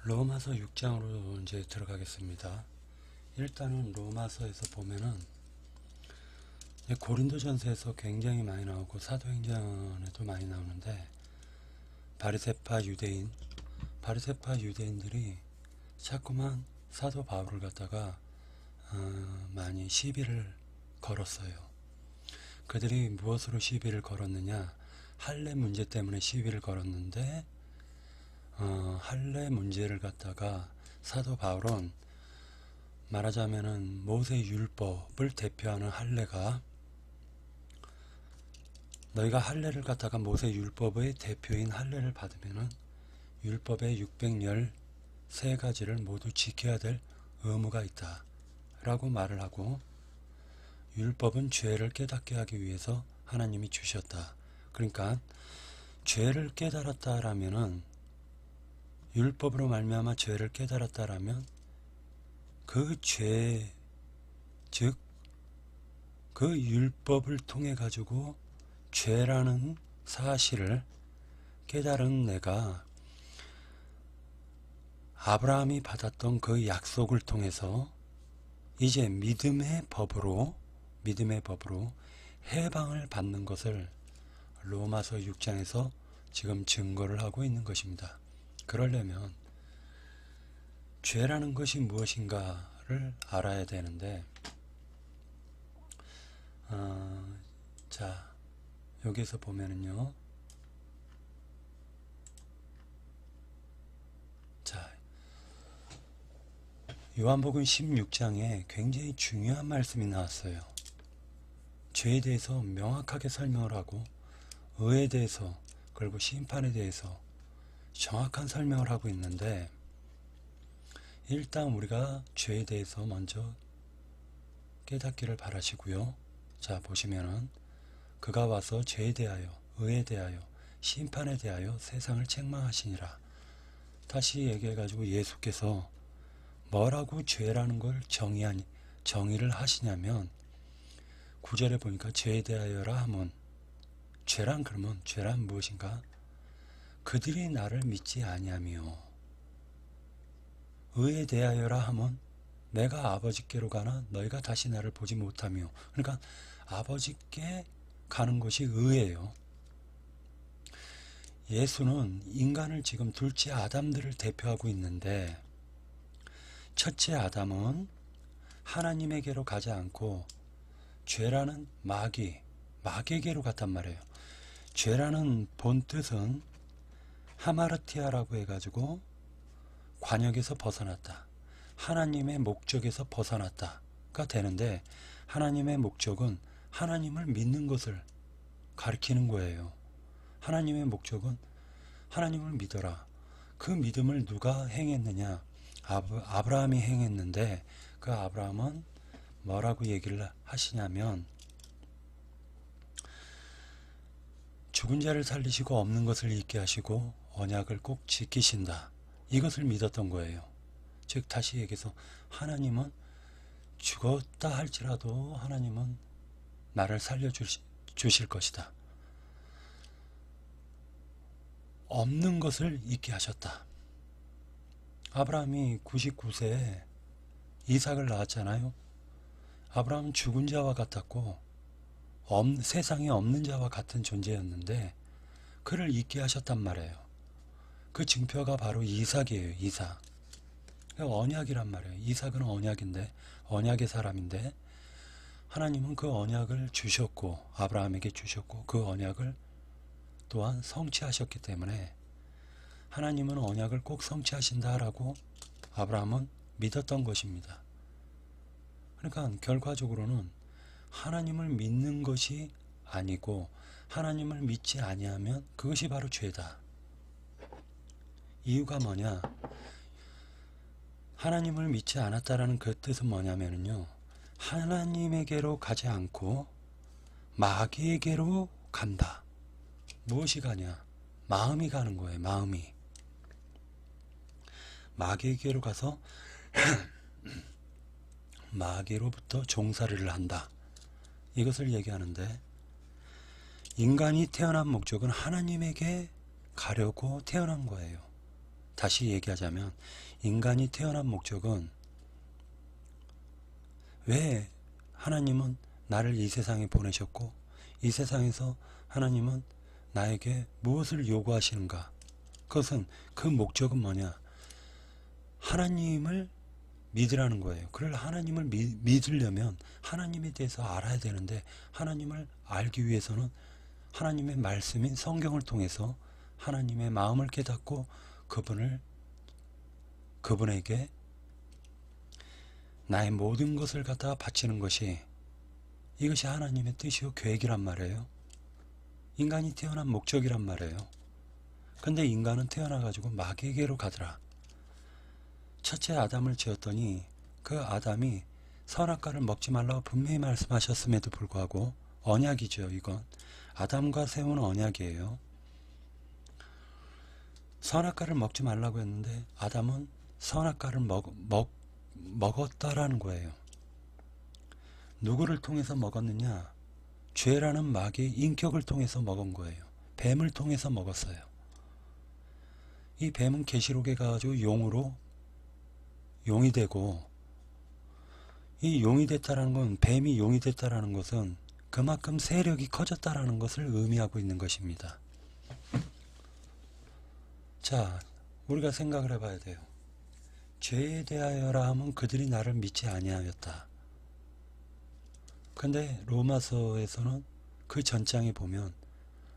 로마서 6장으로 이제 들어가겠습니다. 일단은 로마서에서 보면은 고린도전서에서 굉장히 많이 나오고 사도행전에도 많이 나오는데 바리새파 유대인들이 자꾸만 사도 바울을 갖다가 많이 시비를 걸었어요. 그들이 무엇으로 시비를 걸었느냐, 할례 문제 때문에 시비를 걸었는데 할례 문제를 갖다가 사도 바울은 말하자면은 모세 율법을 대표하는 할례가, 너희가 할례를 갖다가 모세 율법의 대표인 할례를 받으면은 율법의 613가지를 모두 지켜야 될 의무가 있다 라고 말을 하고, 율법은 죄를 깨닫게 하기 위해서 하나님이 주셨다. 그러니까 죄를 깨달았다라면은, 율법으로 말미암아 죄를 깨달았다라면 그 죄, 즉 그 율법을 통해 가지고 죄라는 사실을 깨달은 내가 아브라함이 받았던 그 약속을 통해서 이제 믿음의 법으로 해방을 받는 것을 로마서 6장에서 지금 증거를 하고 있는 것입니다. 그러려면 죄라는 것이 무엇인가를 알아야 되는데, 자, 여기서 보면은요, 자, 요한복음 16장에 굉장히 중요한 말씀이 나왔어요. 죄에 대해서 명확하게 설명을 하고, 의에 대해서, 그리고 심판에 대해서 정확한 설명을 하고 있는데, 일단 우리가 죄에 대해서 먼저 깨닫기를 바라시고요. 자, 보시면은 그가 와서 죄에 대하여, 의에 대하여, 심판에 대하여 세상을 책망하시니라. 다시 얘기해가지고 예수께서 뭐라고 죄라는 걸 정의를 하시냐면, 9절에 보니까 죄에 대하여라 하면, 죄란 무엇인가? 그들이 나를 믿지 아니하며, 의에 대하여라 하면 내가 아버지께로 가나 너희가 다시 나를 보지 못하며, 그러니까 아버지께 가는 것이 의예요. 예수는 인간을 지금 둘째 아담들을 대표하고 있는데, 첫째 아담은 하나님에게로 가지 않고 죄라는 마귀에게로 갔단 말이에요. 죄라는 본 뜻은 하마르티아라고 해가지고 관역에서 벗어났다, 하나님의 목적에서 벗어났다가 되는데, 하나님의 목적은 하나님을 믿는 것을 가리키는 거예요. 하나님의 목적은 하나님을 믿어라. 그 믿음을 누가 행했느냐? 아브라함이 행했는데, 그 아브라함은 뭐라고 얘기를 하시냐면, 죽은 자를 살리시고 없는 것을 있게 하시고 언약을 꼭 지키신다, 이것을 믿었던 거예요. 즉 다시 얘기해서 하나님은 죽었다 할지라도 하나님은 나를 살려주실 것이다. 없는 것을 있게 하셨다. 아브라함이 99세에 이삭을 낳았잖아요. 아브라함은 죽은 자와 같았고 세상에 없는 자와 같은 존재였는데 그를 있게 하셨단 말이에요. 그 증표가 바로 이삭이에요. 이삭. 언약이란 말이에요. 이삭은 언약인데, 언약의 사람인데, 하나님은 그 언약을 주셨고, 아브라함에게 주셨고, 그 언약을 또한 성취하셨기 때문에 하나님은 언약을 꼭 성취하신다라고 아브라함은 믿었던 것입니다. 그러니까 결과적으로는 하나님을 믿는 것이 아니고 하나님을 믿지 아니하면 그것이 바로 죄다. 이유가 뭐냐? 하나님을 믿지 않았다라는 그 뜻은 뭐냐면요, 하나님에게로 가지 않고 마귀에게로 간다. 무엇이 가냐? 마음이 가는 거예요. 마귀에게로 가서 마귀로부터 종살이를 한다, 이것을 얘기하는데, 인간이 태어난 목적은 하나님에게 가려고 태어난 거예요. 다시 얘기하자면 인간이 태어난 목적은, 왜 하나님은 나를 이 세상에 보내셨고 이 세상에서 하나님은 나에게 무엇을 요구하시는가? 그것은, 그 목적은 뭐냐? 하나님을 믿으라는 거예요. 그걸 하나님을 믿으려면 하나님에 대해서 알아야 되는데, 하나님을 알기 위해서는 하나님의 말씀인 성경을 통해서 하나님의 마음을 깨닫고 그분에게 나의 모든 것을 갖다가 바치는 것이, 이것이 하나님의 뜻이요 계획이란 말이에요. 인간이 태어난 목적이란 말이에요. 근데 인간은 태어나가지고 마귀에게로 가더라. 첫째 아담을 지었더니 그 아담이 선악과를 먹지 말라고 분명히 말씀하셨음에도 불구하고, 언약이죠. 이건 아담과 세운 언약이에요. 선악과를 먹지 말라고 했는데 아담은 선악과를 먹었다라는 거예요. 누구를 통해서 먹었느냐? 죄라는 마귀의 인격을 통해서 먹은 거예요. 뱀을 통해서 먹었어요. 이 뱀은 계시록에 가가지고 용이 되고, 이 용이 됐다라는 건, 뱀이 용이 됐다라는 것은 그만큼 세력이 커졌다라는 것을 의미하고 있는 것입니다. 자, 우리가 생각을 해봐야 돼요. 죄에 대하여라 하면 그들이 나를 믿지 아니하였다. 근데 로마서에서는 그 전장에 보면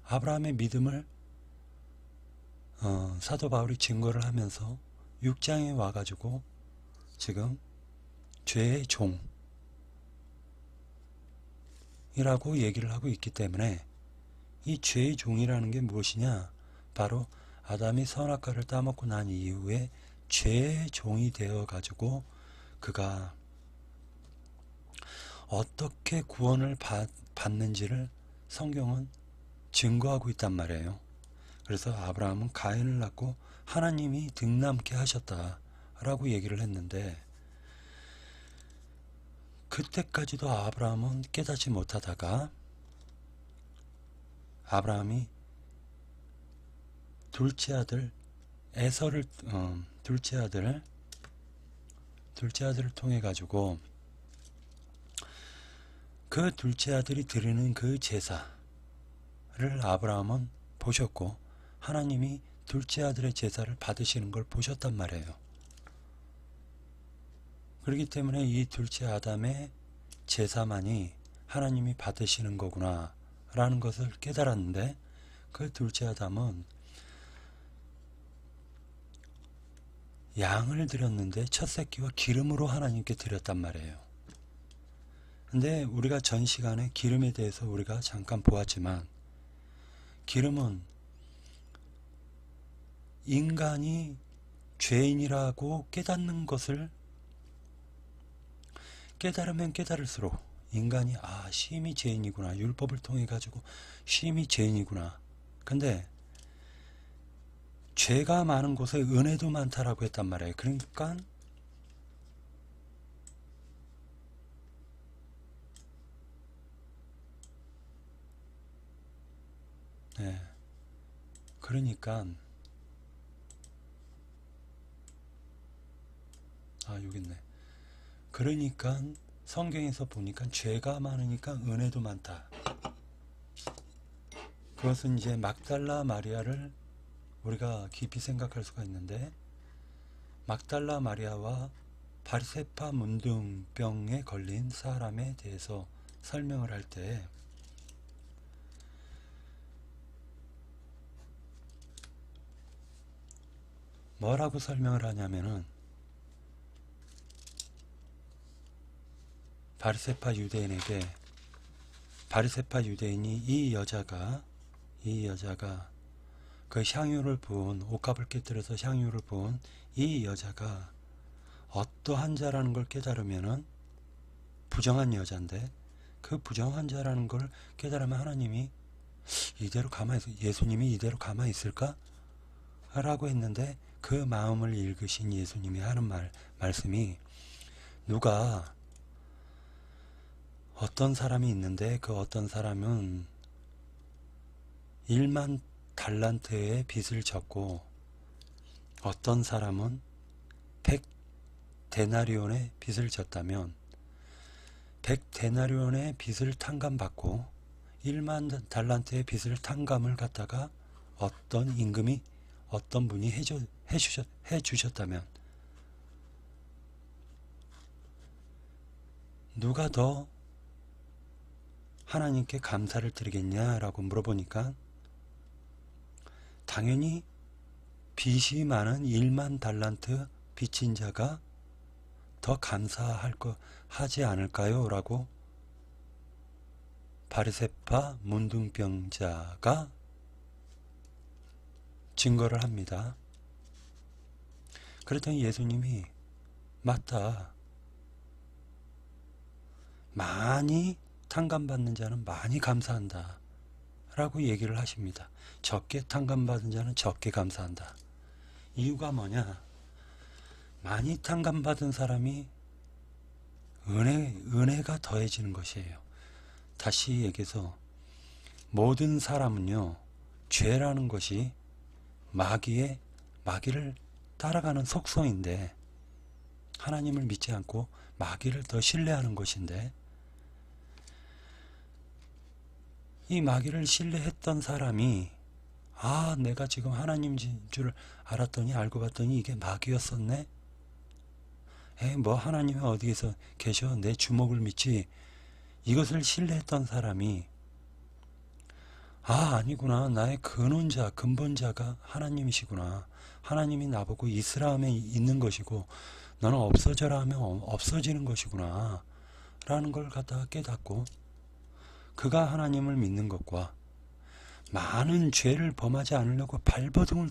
아브라함의 믿음을 사도 바울이 증거를 하면서 6장에 와가지고 지금 죄의 종이라고 얘기를 하고 있기 때문에, 이 죄의 종이라는 게 무엇이냐? 바로 아담이 선악과를 따먹고 난 이후에 죄의 종이 되어가지고 그가 어떻게 구원을 받는지를 성경은 증거하고 있단 말이에요. 그래서 아브라함은 가인을 낳고 하나님이 등남케 하셨다라고 얘기를 했는데, 그때까지도 아브라함은 깨닫지 못하다가 아브라함이 둘째 아들 에서를 둘째 아들을 통해 가지고 그 둘째 아들이 드리는 그 제사를 아브라함은 보셨고, 하나님이 둘째 아들의 제사를 받으시는 걸 보셨단 말이에요. 그렇기 때문에 이 둘째 아담의 제사만이 하나님이 받으시는 거구나 라는 것을 깨달았는데, 그 둘째 아담은 양을 드렸는데 첫 새끼와 기름으로 하나님께 드렸단 말이에요. 근데 우리가 전 시간에 기름에 대해서 우리가 잠깐 보았지만, 기름은 인간이 죄인이라고 깨닫는 것을, 깨달으면 깨달을수록 인간이 심히 죄인이구나, 율법을 통해 가지고 심히 죄인이구나. 근데 죄가 많은 곳에 은혜도 많다라고 했단 말이에요. 그러니까 여기 있네. 그러니까 성경에서 보니까 죄가 많으니까 은혜도 많다. 그것은 이제 막달라 마리아를 우리가 깊이 생각할 수가 있는데, 막달라 마리아와 바리새파 문둥병에 걸린 사람에 대해서 설명을 할 때 뭐라고 설명을 하냐면은, 바리새파 유대인이 이 여자가 그 향유를 부은, 옷값을 깨뜨려서 향유를 부은 이 여자가 어떠한 자라는 걸 깨달으면은 부정한 여자인데, 그 부정한 자라는 걸 깨달으면 하나님이 예수님이 이대로 가만히 있을까? 라고 했는데, 그 마음을 읽으신 예수님이 하는 말씀이, 누가 어떤 사람이 있는데 그 어떤 사람은 1만 달란트의 빚을 졌고 어떤 사람은 100데나리온의 빚을 졌다면 100데나리온의 빚을 탕감받고 1만 달란트의 빚을 탕감을 갖다가 어떤 임금이 어떤 분이 해주셨다면 누가 더 하나님께 감사를 드리겠냐라고 물어보니까 당연히 빚이 많은 1만 달란트 빚진 자가 더 하지 않을까요? 라고 바리새파 문둥병자가 증거를 합니다. 그랬더니 예수님이 맞다. 많이 탕감받는 자는 많이 감사한다. 라고 얘기를 하십니다. 적게 탕감받은 자는 적게 감사한다. 이유가 뭐냐? 많이 탕감받은 사람이 은혜가 더해지는 것이에요. 다시 얘기해서 모든 사람은요, 죄라는 것이 마귀를 따라가는 속성인데, 하나님을 믿지 않고 마귀를 더 신뢰하는 것인데, 이 마귀를 신뢰했던 사람이 내가 지금 하나님인 줄 알았더니 알고 봤더니 이게 마귀였었네. 뭐 하나님이 어디에서 계셔? 내 주먹을 믿지. 이것을 신뢰했던 사람이 아니구나. 나의 근본자가 하나님이시구나. 하나님이 나보고 이스라엘에 있는 것이고 너는 없어져라 하면 없어지는 것이구나. 라는 걸 갖다가 깨닫고 그가 하나님을 믿는 것과 많은 죄를 범하지 않으려고 발버둥을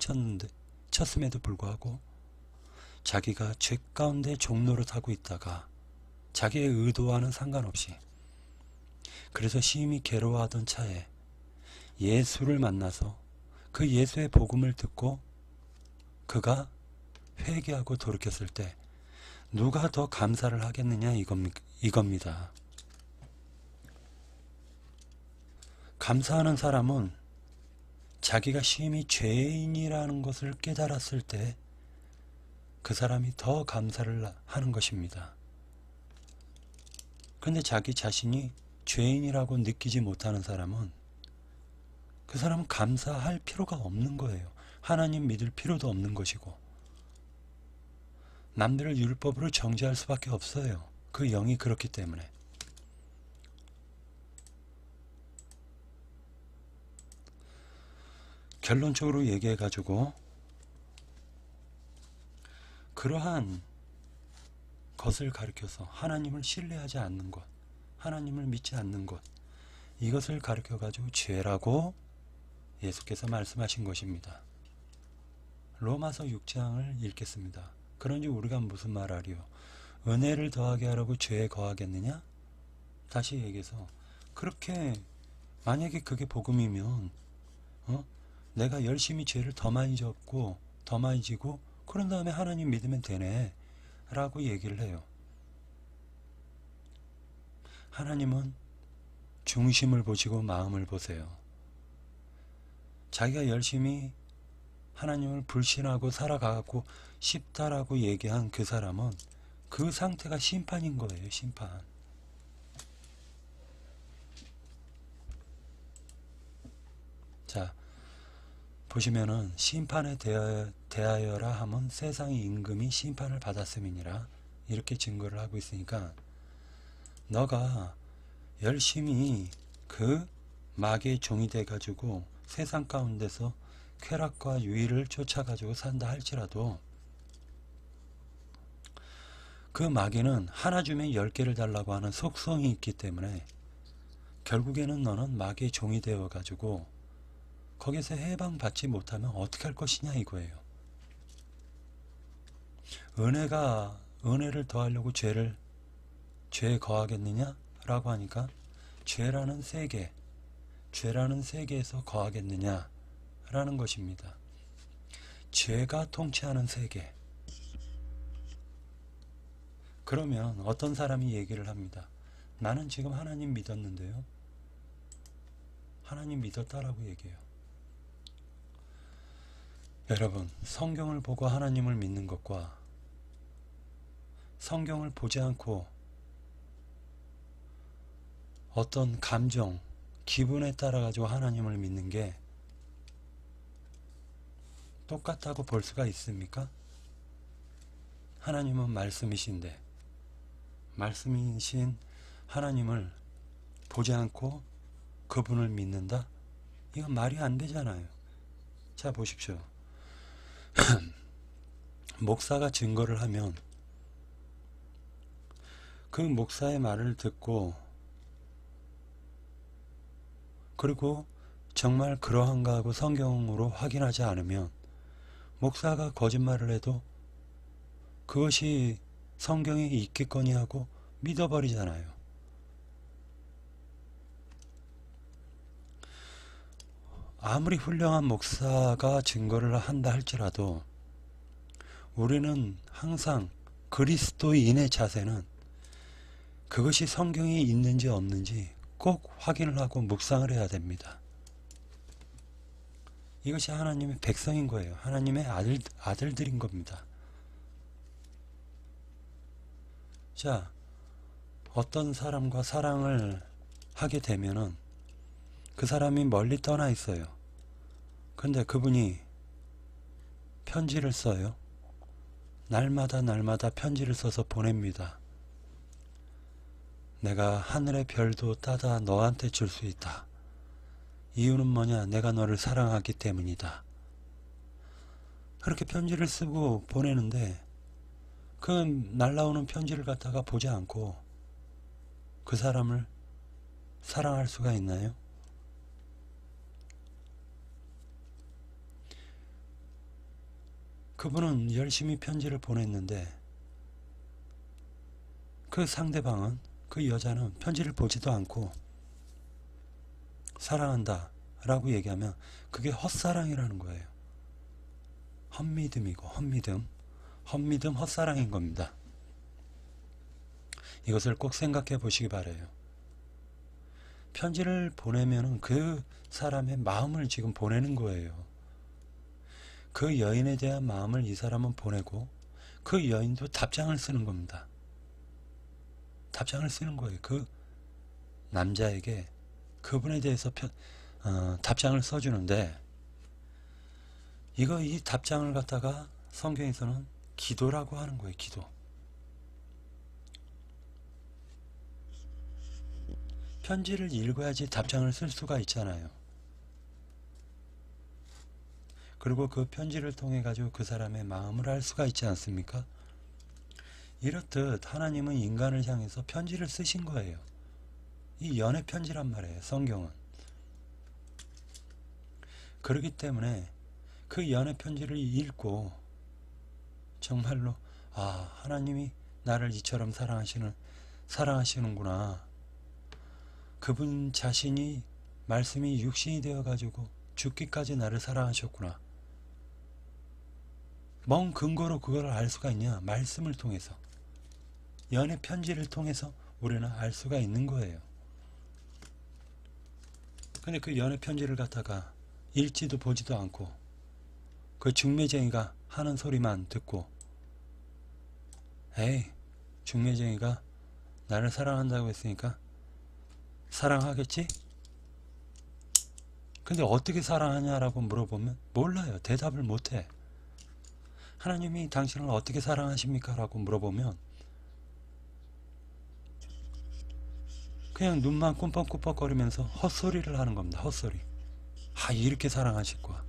쳤음에도 불구하고 자기가 죄 가운데 종노릇하고 있다가 자기의 의도와는 상관없이 그래서 심히 괴로워하던 차에 예수를 만나서 그 예수의 복음을 듣고 그가 회개하고 돌이켰을 때 누가 더 감사를 하겠느냐 이겁니다. 감사하는 사람은 자기가 심히 죄인이라는 것을 깨달았을 때 그 사람이 더 감사를 하는 것입니다. 근데 자기 자신이 죄인이라고 느끼지 못하는 사람은 그 사람은 감사할 필요가 없는 거예요. 하나님 믿을 필요도 없는 것이고 남들을 율법으로 정죄할 수밖에 없어요. 그 영이 그렇기 때문에. 결론적으로 얘기해가지고 그러한 것을 가르쳐서 하나님을 신뢰하지 않는 것, 하나님을 믿지 않는 것, 이것을 가르쳐가지고 죄라고 예수께서 말씀하신 것입니다. 로마서 6장을 읽겠습니다. 그런지 우리가 무슨 말하리요? 은혜를 더하게 하려고 죄에 거하겠느냐? 다시 얘기해서 그렇게 만약에 그게 복음이면 내가 열심히 죄를 더 많이 졌고 더 많이 지고 그런 다음에 하나님 믿으면 되네 라고 얘기를 해요. 하나님은 중심을 보시고 마음을 보세요. 자기가 열심히 하나님을 불신하고 살아가고 싶다라고 얘기한 그 사람은 그 상태가 심판인 거예요. 심판. 자, 보시면은 심판에 대하여라 하면 세상의 임금이 심판을 받았음이니라 이렇게 증거를 하고 있으니까 너가 열심히 그 마귀의 종이 돼가지고 세상 가운데서 쾌락과 유의를 쫓아가지고 산다 할지라도 그 마귀는 하나 주면 10개를 달라고 하는 속성이 있기 때문에 결국에는 너는 마귀의 종이 되어가지고 거기서 해방받지 못하면 어떻게 할 것이냐 이거예요. 은혜를 더하려고 죄에 거하겠느냐? 라고 하니까 죄라는 세계에서 거하겠느냐? 라는 것입니다. 죄가 통치하는 세계. 그러면 어떤 사람이 얘기를 합니다. 나는 지금 하나님 믿었는데요. 하나님 믿었다라고 얘기해요. 여러분, 성경을 보고 하나님을 믿는 것과 성경을 보지 않고 어떤 감정, 기분에 따라 가지고 하나님을 믿는 게 똑같다고 볼 수가 있습니까? 하나님은 말씀이신데 말씀이신 하나님을 보지 않고 그분을 믿는다? 이건 말이 안 되잖아요. 자, 보십시오. 목사가 증거를 하면 그 목사의 말을 듣고 그리고 정말 그러한가 하고 성경으로 확인하지 않으면 목사가 거짓말을 해도 그것이 성경에 있겠거니 하고 믿어버리잖아요. 아무리 훌륭한 목사가 증거를 한다 할지라도 우리는 항상 그리스도인의 자세는 그것이 성경에 있는지 없는지 꼭 확인을 하고 묵상을 해야 됩니다. 이것이 하나님의 백성인 거예요. 하나님의 아들들인 겁니다. 자, 어떤 사람과 사랑을 하게 되면은 그 사람이 멀리 떠나 있어요. 근데 그분이 편지를 써요. 날마다 편지를 써서 보냅니다. 내가 하늘의 별도 따다 너한테 줄 수 있다. 이유는 뭐냐? 내가 너를 사랑하기 때문이다. 그렇게 편지를 쓰고 보내는데 그 날라오는 편지를 갖다가 보지 않고 그 사람을 사랑할 수가 있나요? 그분은 열심히 편지를 보냈는데 그 상대방은, 그 여자는 편지를 보지도 않고 사랑한다 라고 얘기하면 그게 헛사랑이라는 거예요. 헛믿음이고 헛믿음 헛사랑인 겁니다. 이것을 꼭 생각해 보시기 바라요. 편지를 보내면은 그 사람의 마음을 지금 보내는 거예요. 그 여인에 대한 마음을 이 사람은 보내고 그 여인도 답장을 쓰는 겁니다. 답장을 쓰는 거예요. 그 남자에게 그분에 대해서 답장을 써주는데 이 답장을 갖다가 성경에서는 기도라고 하는 거예요. 기도. 편지를 읽어야지 답장을 쓸 수가 있잖아요. 그리고 그 편지를 통해 가지고 그 사람의 마음을 알 수가 있지 않습니까? 이렇듯 하나님은 인간을 향해서 편지를 쓰신 거예요. 이 연애 편지란 말이에요. 성경은. 그렇기 때문에 그 연애 편지를 읽고 정말로 하나님이 나를 이처럼 사랑하시는구나. 그분 자신이 말씀이 육신이 되어 가지고 죽기까지 나를 사랑하셨구나. 뭔 근거로 그걸 알 수가 있냐? 말씀을 통해서. 연애 편지를 통해서 우리는 알 수가 있는 거예요. 근데 그 연애 편지를 갖다가 읽지도 보지도 않고 그 중매쟁이가 하는 소리만 듣고 중매쟁이가 나를 사랑한다고 했으니까 사랑하겠지? 근데 어떻게 사랑하냐라고 물어보면 몰라요. 대답을 못해. 하나님이 당신을 어떻게 사랑하십니까? 라고 물어보면 그냥 눈만 꿈뻑꿈뻑거리면서 헛소리를 하는 겁니다. 헛소리. 이렇게 사랑하실 거야.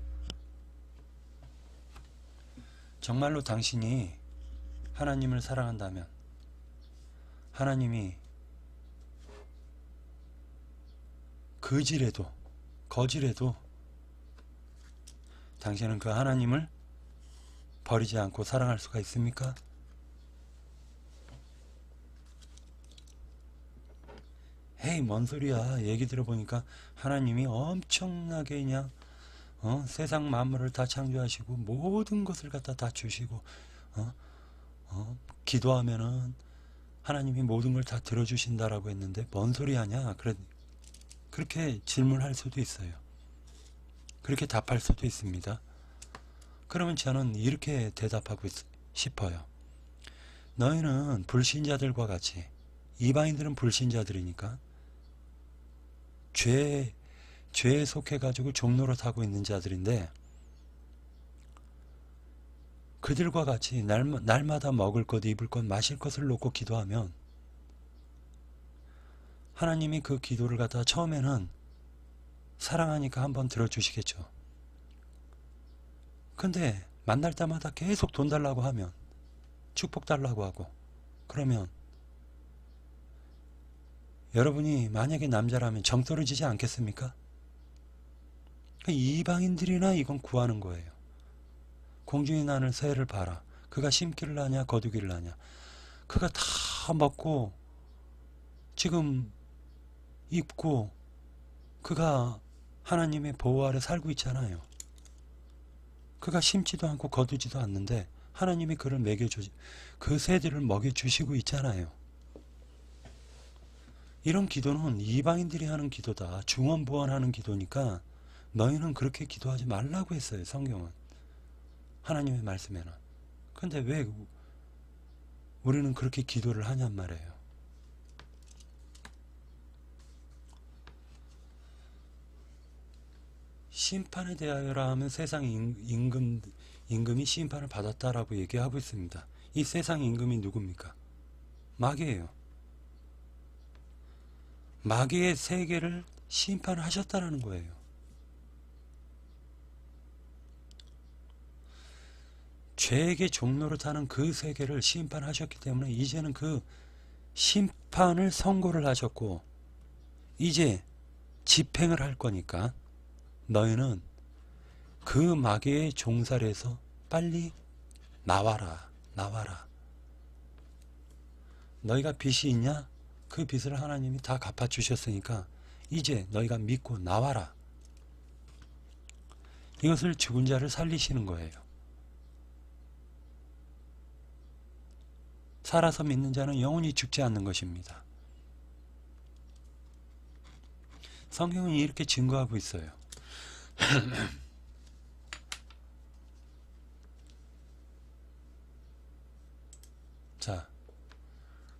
정말로 당신이 하나님을 사랑한다면 하나님이 거지래도 당신은 그 하나님을 버리지 않고 사랑할 수가 있습니까? 뭔 소리야. 얘기 들어보니까 하나님이 엄청나게 그냥 세상 만물을 다 창조하시고 모든 것을 갖다 다 주시고 기도하면은 하나님이 모든 걸 다 들어주신다라고 했는데 뭔 소리 하냐. 그렇게 질문할 수도 있어요. 그렇게 답할 수도 있습니다. 그러면 저는 이렇게 대답하고 싶어요. 너희는 불신자들과 같이, 이방인들은 불신자들이니까 죄에 속해가지고 종노릇하고 있는 자들인데, 그들과 같이 날마다 먹을 것, 입을 것, 마실 것을 놓고 기도하면 하나님이 그 기도를 갖다 처음에는 사랑하니까 한번 들어주시겠죠. 근데 만날 때마다 계속 돈 달라고 하면, 축복 달라고 하고, 그러면 여러분이 만약에 남자라면 정 떨어지지 않겠습니까? 이방인들이나 이건 구하는 거예요. 공중에 나는 새를 봐라. 그가 심기를 하냐 거두기를 하냐. 그가 다 먹고 지금 입고 그가 하나님의 보호 아래 살고 있잖아요. 그가 심지도 않고 거두지도 않는데 하나님이 그를 그 새들을 먹여주시고 있잖아요. 이런 기도는 이방인들이 하는 기도다. 중언부언하는 기도니까 너희는 그렇게 기도하지 말라고 했어요. 성경은. 하나님의 말씀에는. 근데 왜 우리는 그렇게 기도를 하냔 말이에요. 심판에 대하여라 하면 세상 임금이 심판을 받았다라고 얘기하고 있습니다. 이 세상 임금이 누굽니까? 마귀예요. 마귀의 세계를 심판을 하셨다라는 거예요. 죄에게 종노릇하는 그 세계를 심판하셨기 때문에 이제는 그 심판을 선고를 하셨고 이제 집행을 할 거니까 너희는 그 마귀의 종살에서 빨리 나와라. 너희가 빚이 있냐? 그 빚을 하나님이 다 갚아주셨으니까 이제 너희가 믿고 나와라. 이것을 죽은 자를 살리시는 거예요. 살아서 믿는 자는 영원히 죽지 않는 것입니다. 성경은 이렇게 증거하고 있어요. 자,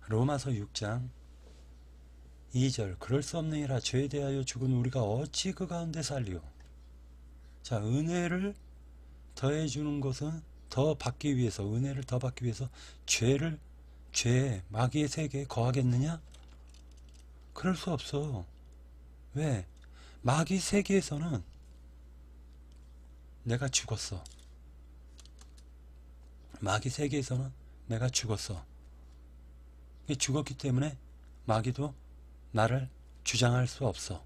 로마서 6장 2절. 그럴 수 없느니라. 죄에 대하여 죽은 우리가 어찌 그 가운데 살리오. 자, 은혜를 더해주는 것은 더 받기 위해서, 은혜를 더 받기 위해서 죄에 마귀의 세계에 거하겠느냐? 그럴 수 없어. 왜? 마귀 세계에서는 내가 죽었어. 마귀 세계에서는 내가 죽었어. 죽었기 때문에 마귀도 나를 주장할 수 없어.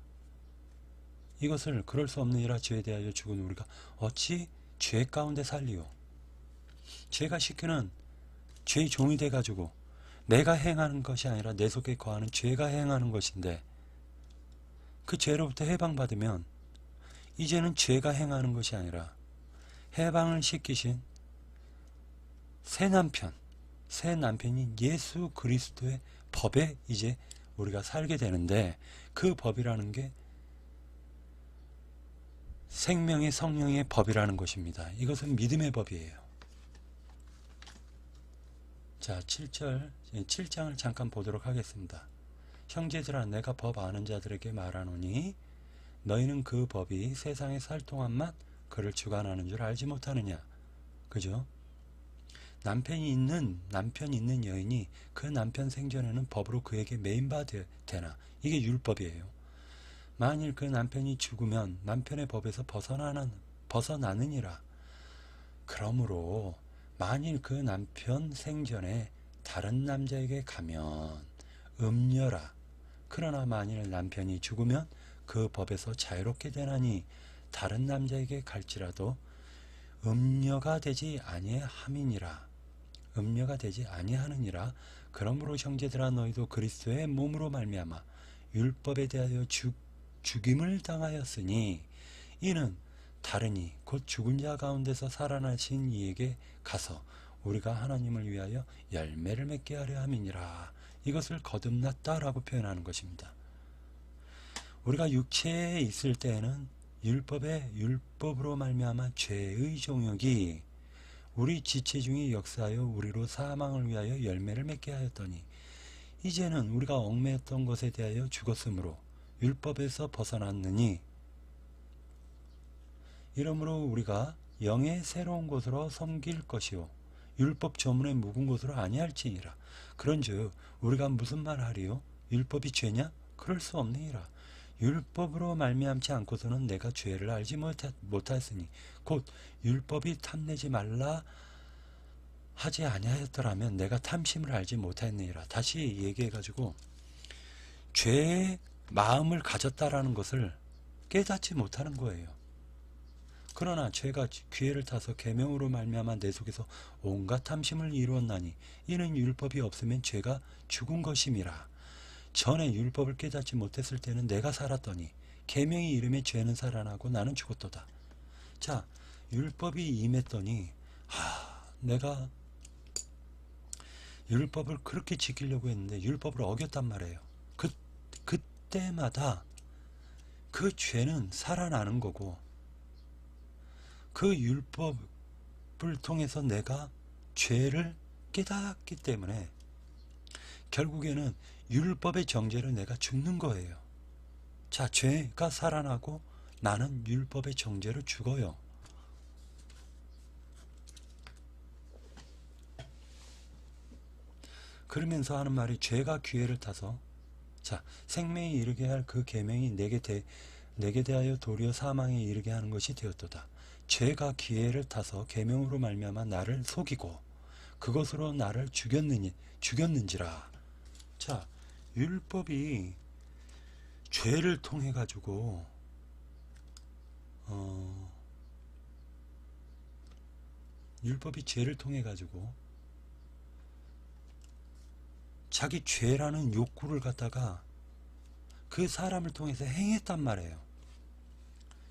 이것을 그럴 수 없느니라. 죄에 대하여 죽은 우리가 어찌 죄 가운데 살리오. 죄가 시키는 죄의 종이 돼가지고 내가 행하는 것이 아니라 내 속에 거하는 죄가 행하는 것인데 그 죄로부터 해방받으면 이제는 죄가 행하는 것이 아니라 해방을 시키신 새 남편인 예수 그리스도의 법에 이제 우리가 살게 되는데 그 법이라는 게 생명의 성령의 법이라는 것입니다. 이것은 믿음의 법이에요. 자, 7장을 잠깐 보도록 하겠습니다. 형제들아, 내가 법 아는 자들에게 말하노니 너희는 그 법이 세상에 살 동안만 그를 주관하는 줄 알지 못하느냐. 그죠? 남편 있는 여인이 그 남편 생전에는 법으로 그에게 매인바 되나. 이게 율법이에요. 만일 그 남편이 죽으면 남편의 법에서 벗어나느니라. 그러므로 만일 그 남편 생전에 다른 남자에게 가면 음녀라. 그러나 만일 남편이 죽으면 그 법에서 자유롭게 되나니 다른 남자에게 갈지라도 음녀가 되지 아니하느니라. 그러므로 형제들아, 너희도 그리스도의 몸으로 말미암아 율법에 대하여 죽임을 당하였으니 이는 다르니 곧 죽은 자 가운데서 살아나신 이에게 가서 우리가 하나님을 위하여 열매를 맺게 하려 함이니라. 이것을 거듭났다라고 표현하는 것입니다. 우리가 육체에 있을 때에는 율법으로 말미암아 죄의 종역이 우리 지체 중에 역사하여 우리로 사망을 위하여 열매를 맺게 하였더니 이제는 우리가 얽매였던 것에 대하여 죽었으므로 율법에서 벗어났느니 이러므로 우리가 영의 새로운 곳으로 섬길 것이요 율법 저문에 묵은 곳으로 아니할지니라. 그런즉 우리가 무슨 말하리요? 율법이 죄냐? 그럴 수 없느니라. 율법으로 말미암지 않고서는 내가 죄를 알지 못하였으니 곧 율법이 탐내지 말라 하지 아니하였더라면 내가 탐심을 알지 못하였느니라. 다시 얘기해가지고 죄의 마음을 가졌다라는 것을 깨닫지 못하는 거예요. 그러나 죄가 기회를 타서 계명으로 말미암아 내 속에서 온갖 탐심을 이루었나니 이는 율법이 없으면 죄가 죽은 것임이라. 전에 율법을 깨닫지 못했을 때는 내가 살았더니 계명이 이름에 죄는 살아나고 나는 죽었도다. 자, 율법이 임했더니 내가 율법을 그렇게 지키려고 했는데 율법을 어겼단 말이에요. 그때마다 그 죄는 살아나는 거고 그 율법을 통해서 내가 죄를 깨닫기 때문에 결국에는 율법의 정죄로 내가 죽는 거예요. 자, 죄가 살아나고 나는 율법의 정죄로 죽어요. 그러면서 하는 말이 죄가 기회를 타서 자, 생명에 이르게 할 그 계명이 내게 대하여 도리어 사망에 이르게 하는 것이 되었도다. 죄가 기회를 타서 계명으로 말미암아 나를 속이고 그것으로 나를 죽였는지라. 자, 율법이 죄를 통해 가지고 율법이 죄를 통해 가지고 자기 죄라는 욕구를 갖다가 그 사람을 통해서 행했단 말이에요.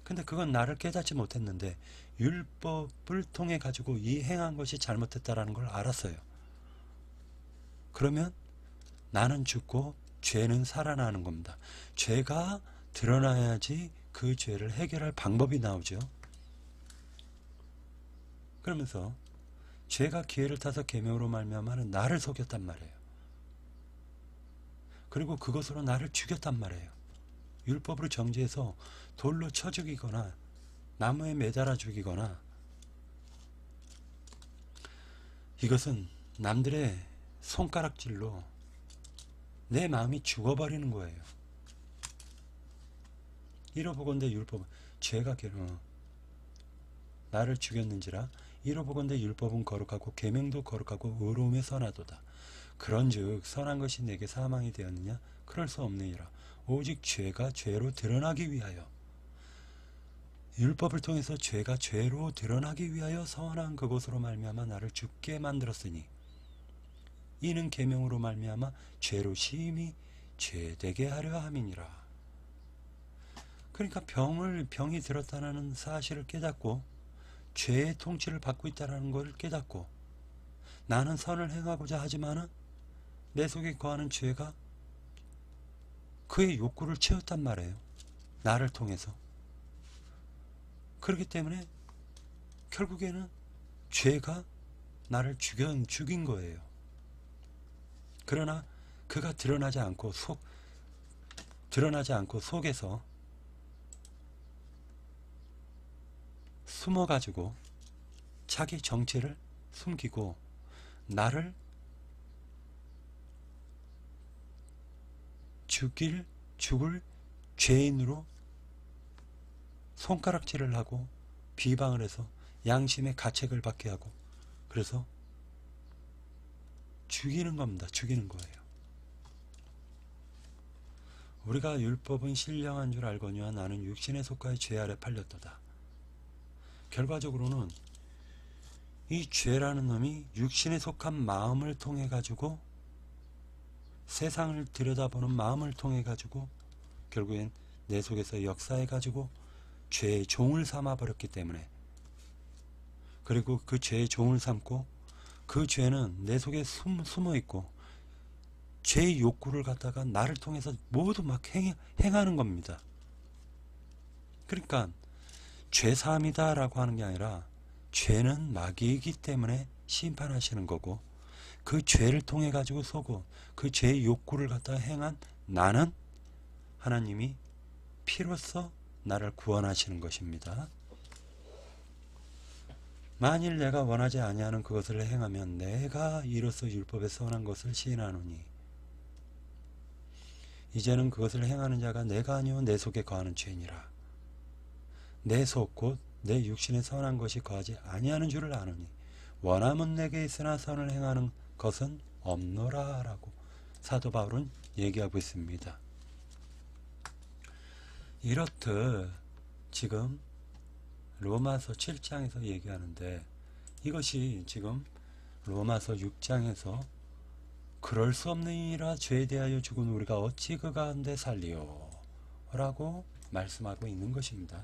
근데 그건 나를 깨닫지 못했는데 율법을 통해 가지고 이 행한 것이 잘못됐다라는 걸 알았어요. 그러면 나는 죽고 죄는 살아나는 겁니다. 죄가 드러나야지 그 죄를 해결할 방법이 나오죠. 그러면서 죄가 기회를 타서 계명으로 말미암아는 나를 속였단 말이에요. 그리고 그것으로 나를 죽였단 말이에요. 율법으로 정죄해서 돌로 쳐 죽이거나 나무에 매달아 죽이거나 이것은 남들의 손가락질로 내 마음이 죽어버리는 거예요. 이러보건대 율법은 죄가 나를 죽였는지라 이러보건대 율법은 거룩하고 계명도 거룩하고 의로움에 선하도다. 그런즉 선한 것이 내게 사망이 되었느냐? 그럴 수 없느니라. 오직 죄가 죄로 드러나기 위하여 율법을 통해서 죄가 죄로 드러나기 위하여 선한 그것으로 말미암아 나를 죽게 만들었으니 이는 계명으로 말미암아 죄로 심히 죄되게 하려 함이니라. 그러니까 병이 들었다는 사실을 깨닫고 죄의 통치를 받고 있다는 것을 깨닫고 나는 선을 행하고자 하지만은 내 속에 거하는 죄가 그의 욕구를 채웠단 말이에요. 나를 통해서. 그렇기 때문에 결국에는 죄가 나를 죽인 거예요. 그러나 그가 드러나지 않고 속에서 숨어가지고 자기 정체를 숨기고 나를 죽을 죄인으로 손가락질을 하고 비방을 해서 양심의 가책을 받게 하고 그래서 죽이는 겁니다. 죽이는 거예요. 우리가 율법은 신령한 줄 알거니와 나는 육신에 속하여 죄 아래 팔렸도다. 결과적으로는 이 죄라는 놈이 육신에 속한 마음을 통해 가지고 세상을 들여다보는 마음을 통해 가지고 결국엔 내 속에서 역사해 가지고 죄의 종을 삼아 버렸기 때문에 그리고 그 죄의 종을 삼고 그 죄는 내 속에 숨어 있고 죄의 욕구를 갖다가 나를 통해서 모두 막 행하는 겁니다. 그러니까 죄사함이다 라고 하는 게 아니라 죄는 마귀이기 때문에 심판하시는 거고, 그 죄를 통해 가지고 속고 그 죄의 욕구를 갖다 행한 나는 하나님이 피로써 나를 구원하시는 것입니다. 만일 내가 원하지 아니하는 그것을 행하면 내가 이로써 율법에 선한 것을 시인하노니 이제는 그것을 행하는 자가 내가 아니오 내 속에 거하는 죄니라. 내 속 곧 내 육신에 선한 것이 거하지 아니하는 줄을 아노니 원함은 내게 있으나 선을 행하는 것은 없노라 라고 사도 바울은 얘기하고 있습니다. 이렇듯 지금 로마서 7장에서 얘기하는데, 이것이 지금 로마서 6장에서 그럴 수 없느니라 죄에 대하여 죽은 우리가 어찌 그 가운데 살리요 라고 말씀하고 있는 것입니다.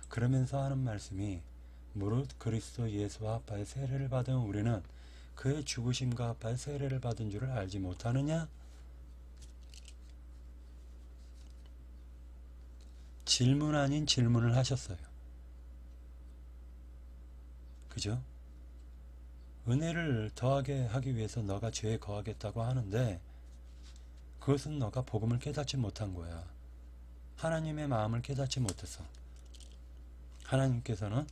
그러면서 하는 말씀이 무릇 그리스도 예수와 합하여 세례를 받은 우리는 그의 죽으심과 합하여 세례를 받은 줄을 알지 못하느냐? 질문 아닌 질문을 하셨어요. 그죠? 은혜를 더하게 하기 위해서 너가 죄에 거하겠다고 하는데 그것은 너가 복음을 깨닫지 못한 거야. 하나님의 마음을 깨닫지 못해서. 하나님께서는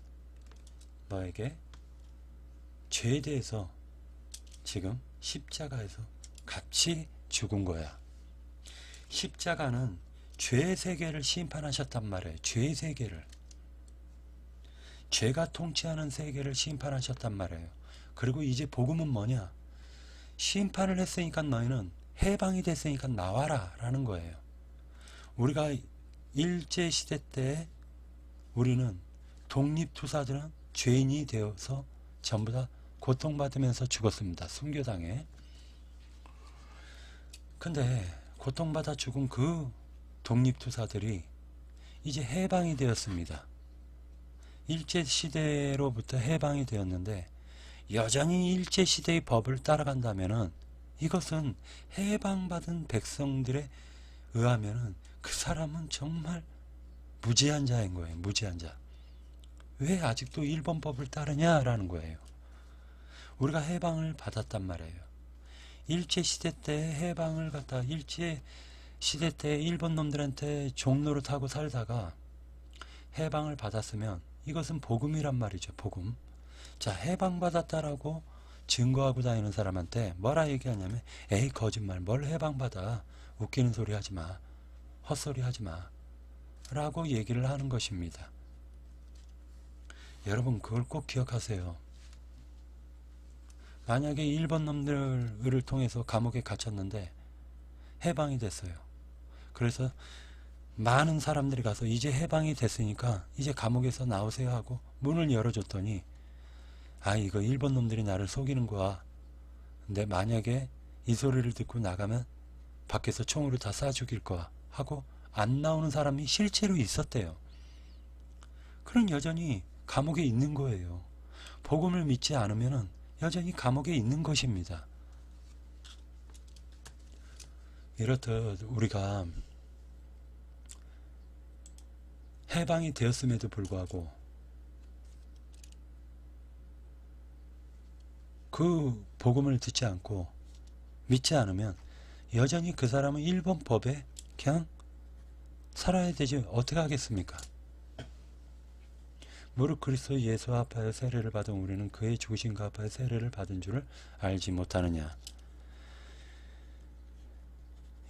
너에게 죄에 대해서 지금 십자가에서 같이 죽은 거야. 십자가는 죄의 세계를 심판하셨단 말이에요. 죄의 세계를. 죄가 통치하는 세계를 심판하셨단 말이에요. 그리고 이제 복음은 뭐냐? 심판을 했으니까 너희는 해방이 됐으니까 나와라 라는 거예요. 우리가 일제시대 때 우리는 독립투사들은 죄인이 되어서 전부 다 고통받으면서 죽었습니다. 순교당해. 근데 고통받아 죽은 그 독립투사들이 이제 해방이 되었습니다. 일제시대로부터 해방이 되었는데 여전히 일제시대의 법을 따라간다면은 이것은 해방받은 백성들에 의하면은 그 사람은 정말 무지한 자인 거예요. 무지한 자. 왜 아직도 일본 법을 따르냐라는 거예요. 우리가 해방을 받았단 말이에요. 일제시대 때 해방을 갖다 일제시대 때 일본 놈들한테 종로를 타고 살다가 해방을 받았으면 이것은 복음이란 말이죠. 복음. 자, 해방받았다라고 증거하고 다니는 사람한테 뭐라 얘기하냐면 에이 거짓말, 뭘 해방받아, 웃기는 소리 하지마, 헛소리 하지마 라고 얘기를 하는 것입니다. 여러분 그걸 꼭 기억하세요. 만약에 일본 놈들을 통해서 감옥에 갇혔는데 해방이 됐어요. 그래서 많은 사람들이 가서 이제 해방이 됐으니까 이제 감옥에서 나오세요 하고 문을 열어줬더니 아 이거 일본 놈들이 나를 속이는 거야. 근데 만약에 이 소리를 듣고 나가면 밖에서 총으로 다 쏴 죽일 거야 하고 안 나오는 사람이 실제로 있었대요. 그럼 여전히 감옥에 있는 거예요. 복음을 믿지 않으면 여전히 감옥에 있는 것입니다. 이렇듯 우리가 해방이 되었음에도 불구하고 그 복음을 듣지 않고 믿지 않으면 여전히 그 사람은 일본 법에 그냥 살아야 되지 어떻게 하겠습니까? 무릇 그리스도 예수와 합하여 세례를 받은 우리는 그의 죽으심과 합하여 세례를 받은 줄을 알지 못하느냐.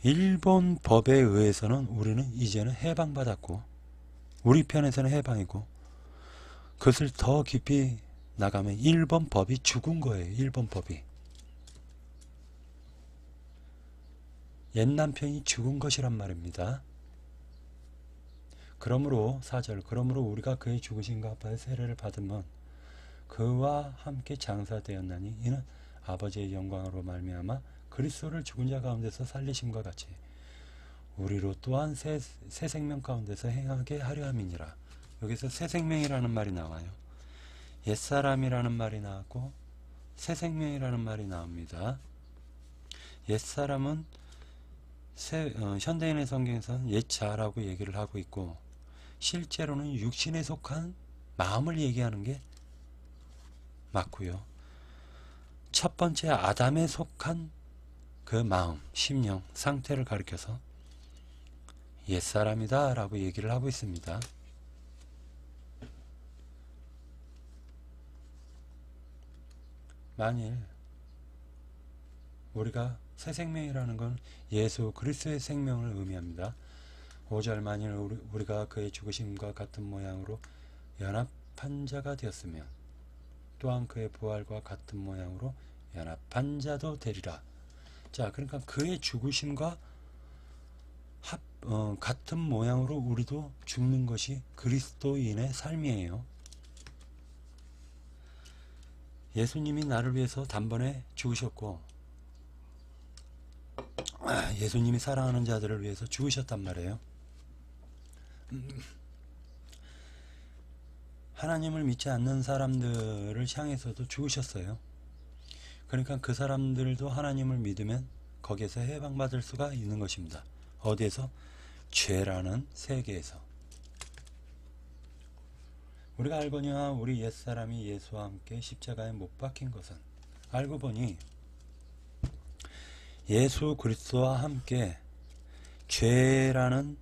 일본 법에 의해서는 우리는 이제는 해방받았고 우리 편에서는 해방이고 그것을 더 깊이 나가면 일본 법이 죽은 거예요. 일본 법이. 옛 남편이 죽은 것이란 말입니다. 그러므로 4절 그러므로 우리가 그의 죽으심과 합하여 세례를 받으면 그와 함께 장사되었나니 이는 아버지의 영광으로 말미암아 그리스도를 죽은 자 가운데서 살리심과 같이 우리로 또한 새 생명 가운데서 행하게 하려 함이니라. 여기서 새 생명이라는 말이 나와요. 옛사람이라는 말이 나왔고 새 생명이라는 말이 나옵니다. 옛사람은 현대인의 성경에서는 옛자라고 얘기를 하고 있고 실제로는 육신에 속한 마음을 얘기하는 게 맞고요. 첫 번째 아담에 속한 그 마음, 심령, 상태를 가리켜서 옛사람이다 라고 얘기를 하고 있습니다. 만일 우리가 새 생명이라는 건 예수 그리스도의 생명을 의미합니다. 5절 만일 우리가 그의 죽으심과 같은 모양으로 연합한 자가 되었으면 또한 그의 부활과 같은 모양으로 연합한 자도 되리라. 자, 그러니까 그의 죽으심과 같은 모양으로 우리도 죽는 것이 그리스도인의 삶이에요. 예수님이 나를 위해서 단번에 죽으셨고 예수님이 사랑하는 자들을 위해서 죽으셨단 말이에요. 하나님을 믿지 않는 사람들을 향해서도 죽으셨어요. 그러니까 그 사람들도 하나님을 믿으면 거기에서 해방받을 수가 있는 것입니다. 어디에서? 죄라는 세계에서. 우리가 알거니와 우리 옛사람이 예수와 함께 십자가에 못 박힌 것은, 알고 보니 예수 그리스도와 함께 죄라는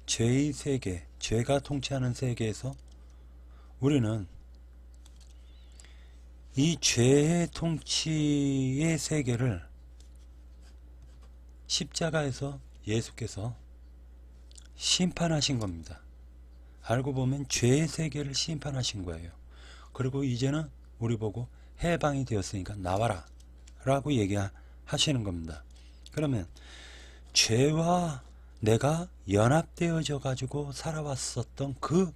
죄의 세계, 죄가 통치하는 세계에서 우리는 이 죄의 통치의 세계를 십자가에서 예수께서 심판하신 겁니다. 알고 보면 죄의 세계를 심판하신 거예요. 그리고 이제는 우리 보고 해방이 되었으니까 나와라 라고 얘기하시는 겁니다. 그러면 죄와 내가 연합되어져 가지고 살아왔었던 그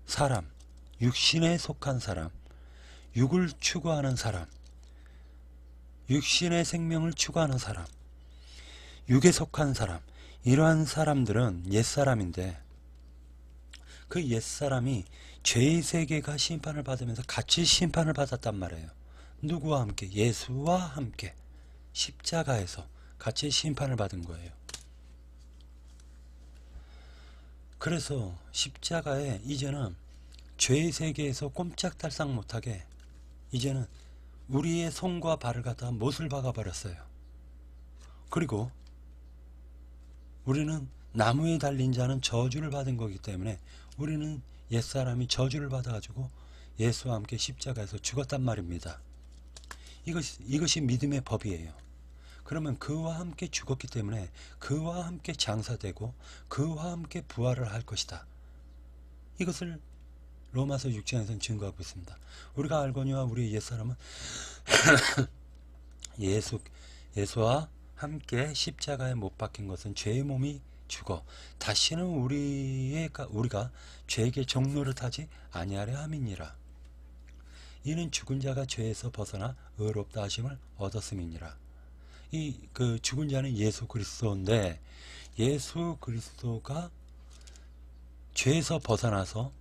사람, 육신에 속한 사람, 육을 추구하는 사람, 육신의 생명을 추구하는 사람, 육에 속한 사람, 이러한 사람들은 옛사람인데 그 옛사람이 죄의 세계가 심판을 받으면서 같이 심판을 받았단 말이에요. 누구와 함께? 예수와 함께 십자가에서 같이 심판을 받은 거예요. 그래서 십자가에 이제는 죄의 세계에서 꼼짝달싹 못하게 이제는 우리의 손과 발을 갖다가 못을 박아버렸어요. 그리고 우리는 나무에 달린 자는 저주를 받은 거기 때문에 우리는 옛사람이 저주를 받아가지고 예수와 함께 십자가에서 죽었단 말입니다. 이것이 믿음의 법이에요. 그러면 그와 함께 죽었기 때문에 그와 함께 장사되고 그와 함께 부활을 할 것이다. 이것을 로마서 6장에서는 증거하고 있습니다. 우리가 알거니와 우리의 옛사람은 예수와 함께 십자가에 못 박힌 것은 죄의 몸이 죽어 다시는 우리가 죄에게 종노릇하지 아니하려 함이니라. 이는 죽은 자가 죄에서 벗어나 의롭다 하심을 얻었음이니라. 그 죽은 자는 예수 그리스도인데 예수 그리스도가 죄에서 벗어나서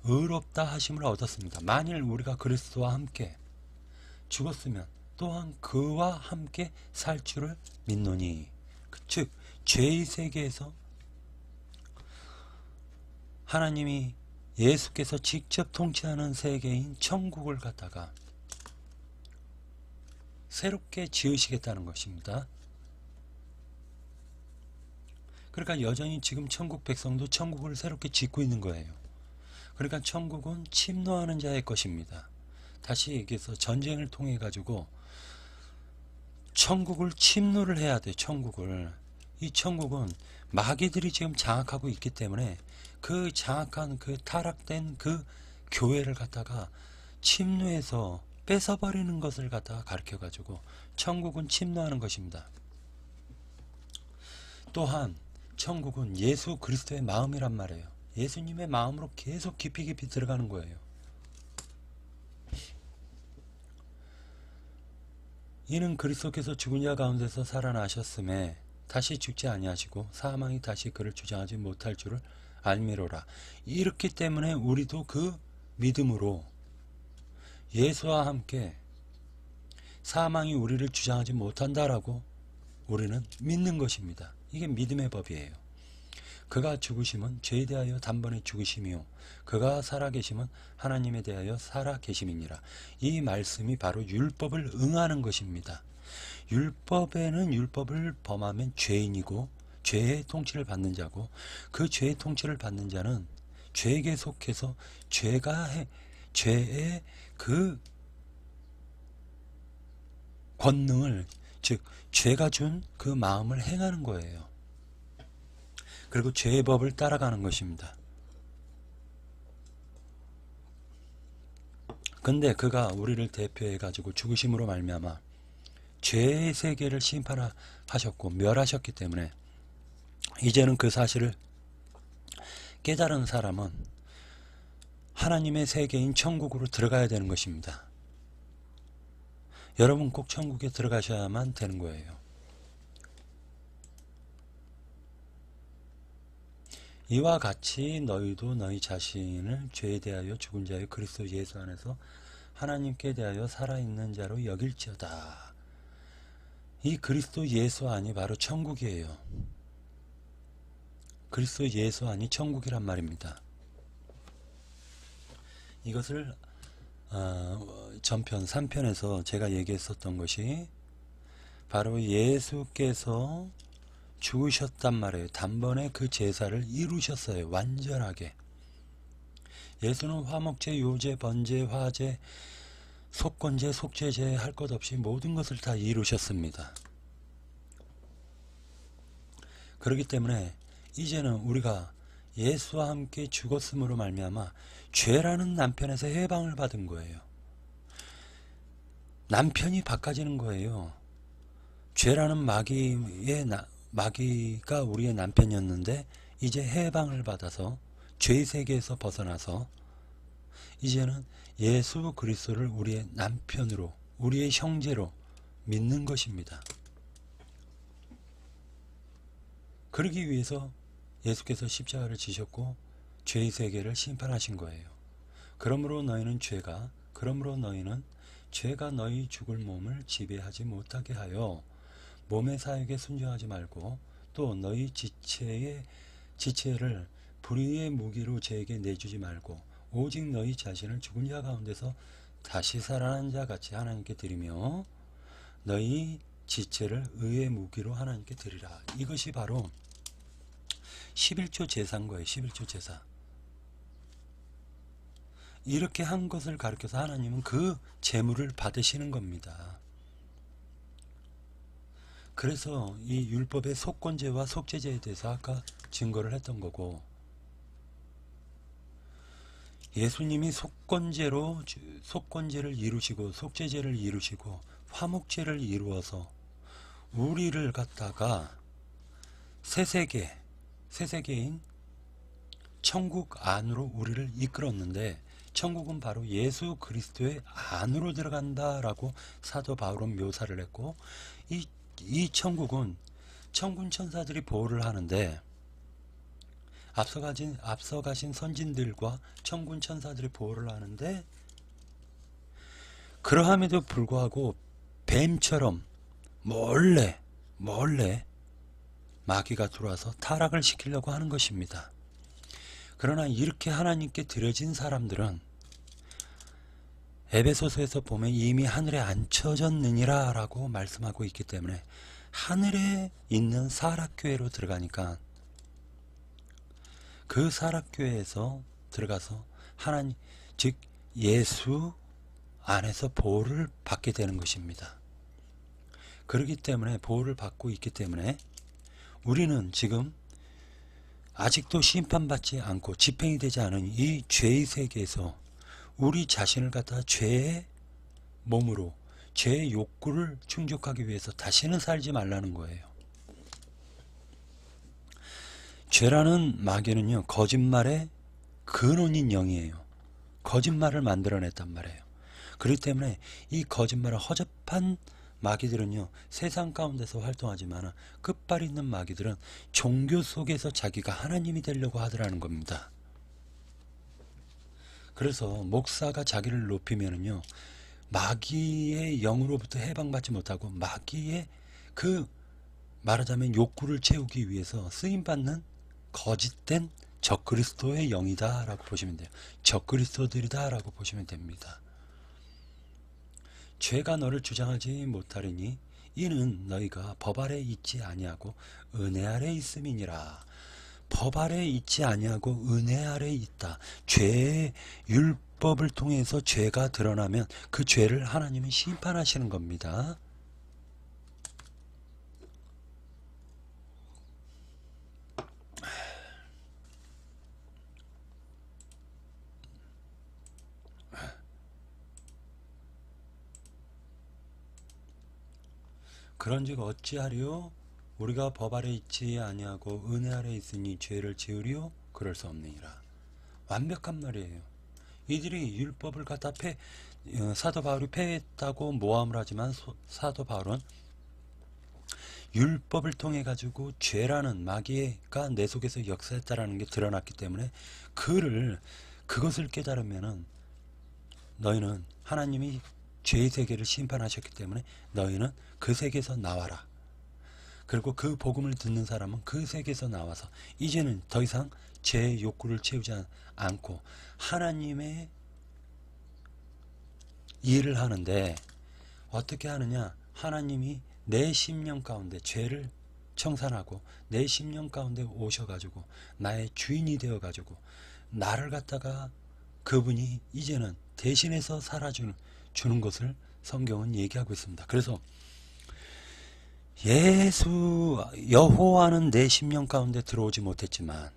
의롭다 하심을 얻었습니다. 만일 우리가 그리스도와 함께 죽었으면 또한 그와 함께 살 줄을 믿노니, 즉 죄의 세계에서 하나님이 예수께서 직접 통치하는 세계인 천국을 갖다가 새롭게 지으시겠다는 것입니다. 그러니까 여전히 지금 천국 백성도 천국을 새롭게 짓고 있는 거예요. 그러니까 천국은 침노하는 자의 것입니다. 다시 얘기해서 전쟁을 통해 가지고 천국을 침노를 해야 돼. 이 천국은 마귀들이 지금 장악하고 있기 때문에 그 장악한 그 타락된 그 교회를 갖다가 침노해서 뺏어버리는 것을 갖다가 가르쳐 가지고 천국은 침노하는 것입니다. 또한 천국은 예수 그리스도의 마음이란 말이에요. 예수님의 마음으로 계속 깊이 깊이 들어가는 거예요. 이는 그리스도께서 죽은 자 가운데서 살아나셨음에 다시 죽지 아니하시고 사망이 다시 그를 주장하지 못할 줄을 알미로라. 이렇기 때문에 우리도 그 믿음으로 예수와 함께 사망이 우리를 주장하지 못한다라고 우리는 믿는 것입니다. 이게 믿음의 법이에요. 그가 죽으심은 죄에 대하여 단번에 죽으심이요 그가 살아계심은 하나님에 대하여 살아계심이니라. 이 말씀이 바로 율법을 응하는 것입니다. 율법에는 율법을 범하면 죄인이고 죄의 통치를 받는 자고, 그 죄의 통치를 받는 자는 죄에게 속해서 죄의 그 권능을, 즉 죄가 준 그 마음을 행하는 거예요. 그리고 죄의 법을 따라가는 것입니다. 근데 그가 우리를 대표해 가지고 죽으심으로 말미암아 죄의 세계를 심판하셨고 멸하셨기 때문에 이제는 그 사실을 깨달은 사람은 하나님의 세계인 천국으로 들어가야 되는 것입니다. 여러분 꼭 천국에 들어가셔야만 되는 거예요. 이와 같이 너희도 너희 자신을 죄에 대하여 죽은 자의 그리스도 예수 안에서 하나님께 대하여 살아있는 자로 여길지어다. 이 그리스도 예수 안이 바로 천국이에요. 그리스도 예수 안이 천국이란 말입니다. 이것을 전편 3편에서 제가 얘기했었던 것이 바로 예수께서 죽으셨단 말이에요. 단번에 그 제사를 이루셨어요. 완전하게. 예수는 화목제, 요제, 번제, 화제, 속건제, 속죄제 할 것 없이 모든 것을 다 이루셨습니다. 그렇기 때문에 이제는 우리가 예수와 함께 죽었음으로 말미암아 죄라는 남편에서 해방을 받은 거예요. 남편이 바꿔지는 거예요. 죄라는 마귀가 우리의 남편이었는데 이제 해방을 받아서 죄의 세계에서 벗어나서 이제는 예수 그리스도를 우리의 남편으로, 우리의 형제로 믿는 것입니다. 그러기 위해서 예수께서 십자가를 지셨고 죄의 세계를 심판하신 거예요. 그러므로 너희는 죄가 너희 죽을 몸을 지배하지 못하게 하여 몸의 사욕에 순종하지 말고, 또 너희 지체를 불의의 무기로 죄에게 내주지 말고 오직 너희 자신을 죽은 자 가운데서 다시 살아난 자 같이 하나님께 드리며 너희 지체를 의의 무기로 하나님께 드리라. 이것이 바로 11조 제사인 거예요. 11조 제사. 이렇게 한 것을 가르쳐서 하나님은 그 제물을 받으시는 겁니다. 그래서 이 율법의 속건제와 속죄제에 대해서 아까 증거를 했던 거고, 예수님이 속건제를 이루시고 속죄제를 이루시고 화목제를 이루어서 우리를 갖다가 새세계인 천국 안으로 우리를 이끌었는데, 천국은 바로 예수 그리스도의 안으로 들어간다라고 사도 바울은 묘사를 했고, 이 천국은 천군 천사들이 보호를 하는데, 앞서 가신 선진들과 천군 천사들이 보호를 하는데, 그러함에도 불구하고 뱀처럼 몰래 마귀가 들어와서 타락을 시키려고 하는 것입니다. 그러나 이렇게 하나님께 드려진 사람들은 에베소서에서 보면 이미 하늘에 앉혀졌느니라 라고 말씀하고 있기 때문에 하늘에 있는 사락교회로 들어가니까 그 사락교회에서 들어가서 하나님, 즉 예수 안에서 보호를 받게 되는 것입니다. 그렇기 때문에 보호를 받고 있기 때문에 우리는 지금 아직도 심판받지 않고 집행이 되지 않은 이 죄의 세계에서 우리 자신을 갖다 죄의 몸으로 죄의 욕구를 충족하기 위해서 다시는 살지 말라는 거예요. 죄라는 마귀는요, 거짓말의 근원인 영이에요. 거짓말을 만들어냈단 말이에요. 그렇기 때문에 이 거짓말을 허접한 마귀들은요, 세상 가운데서 활동하지만 끝발 있는 마귀들은 종교 속에서 자기가 하나님이 되려고 하더라는 겁니다. 그래서 목사가 자기를 높이면은요, 마귀의 영으로부터 해방받지 못하고 마귀의 그 말하자면 욕구를 채우기 위해서 쓰임받는 거짓된 적그리스도의 영이다 라고 보시면 돼요. 적그리스도들이다 라고 보시면 됩니다. 죄가 너를 주장하지 못하리니 이는 너희가 법 아래 있지 아니하고 은혜 아래 있음이니라. 법 아래 있지 아니하고 은혜 아래 있다. 죄의 율법을 통해서 죄가 드러나면 그 죄를 하나님은 심판하시는 겁니다. 그런즉 어찌하리요? 우리가 법 아래 있지 아니하고 은혜 아래 있으니 죄를 지으리요? 그럴 수 없느니라. 완벽한 말이에요. 이들이 율법을 갖다 사도 바울이 폐했다고 모함을 하지만 사도 바울은 율법을 통해 가지고 죄라는 마귀가 내 속에서 역사했다라는 게 드러났기 때문에 그것을 깨달으면은 너희는 하나님이 죄의 세계를 심판하셨기 때문에 너희는 그 세계에서 나와라. 그리고 그 복음을 듣는 사람은 그 세계에서 나와서 이제는 더 이상 죄의 욕구를 채우지 않고 하나님의 일을 하는데 어떻게 하느냐? 하나님이 내 심령 가운데 죄를 청산하고 내 심령 가운데 오셔가지고 나의 주인이 되어가지고 나를 갖다가 그분이 이제는 대신해서 살아주는 것을 성경은 얘기하고 있습니다. 그래서 여호와는 내 심령 가운데 들어오지 못했지만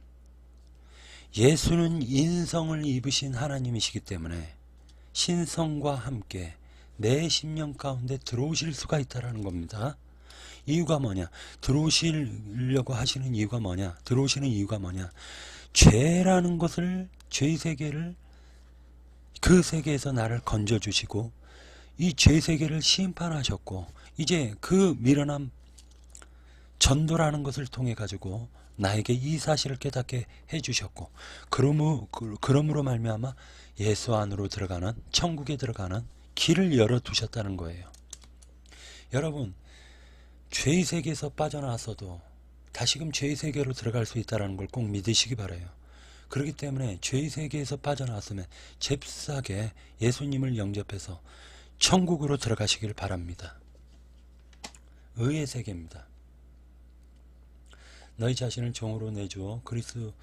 예수는 인성을 입으신 하나님이시기 때문에 신성과 함께 내 심령 가운데 들어오실 수가 있다라는 겁니다. 이유가 뭐냐? 들어오시려고 하시는 이유가 뭐냐? 들어오시는 이유가 뭐냐? 죄라는 것을, 죄의 세계를, 그 세계에서 나를 건져주시고 이 죄 세계를 심판하셨고 이제 그 미련한 전도라는 것을 통해 가지고 나에게 이 사실을 깨닫게 해주셨고 그러므로 말미암아 예수 안으로 들어가는, 천국에 들어가는 길을 열어두셨다는 거예요. 여러분, 죄의 세계에서 빠져나왔어도 다시금 죄의 세계로 들어갈 수 있다는 걸 꼭 믿으시기 바라요. 그렇기 때문에 죄의 세계에서 빠져나왔으면 잽싸게 예수님을 영접해서 천국으로 들어가시길 바랍니다. 의의 세계입니다. 너희 자신을 종으로 내주어 그리스도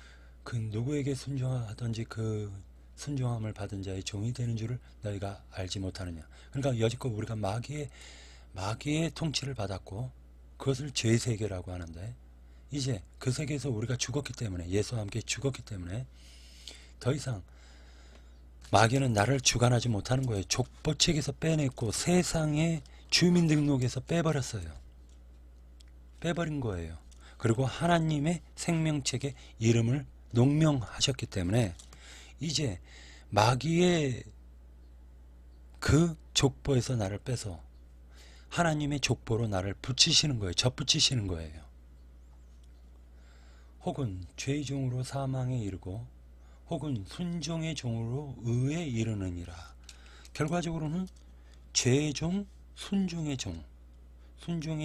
그 누구에게 순종하든지 그 순종함을 받은 자의 종이 되는 줄을 너희가 알지 못하느냐. 그러니까 여지껏 우리가 마귀의 통치를 받았고 그것을 죄의 세계라고 하는데 이제 그 세계에서 우리가 죽었기 때문에, 예수와 함께 죽었기 때문에 더 이상 마귀는 나를 주관하지 못하는 거예요. 족보책에서 빼냈고 세상의 주민등록에서 빼버렸어요. 빼버린 거예요. 그리고 하나님의 생명책에 이름을 농명하셨기 때문에 이제 마귀의 그 족보에서 나를 빼서 하나님의 족보로 나를 붙이시는 거예요. 접붙이시는 거예요. 혹은 죄의 종으로 사망에 이르고 혹은 순종의 종으로 의에 이르느니라. 결과적으로는 죄의 종, 순종의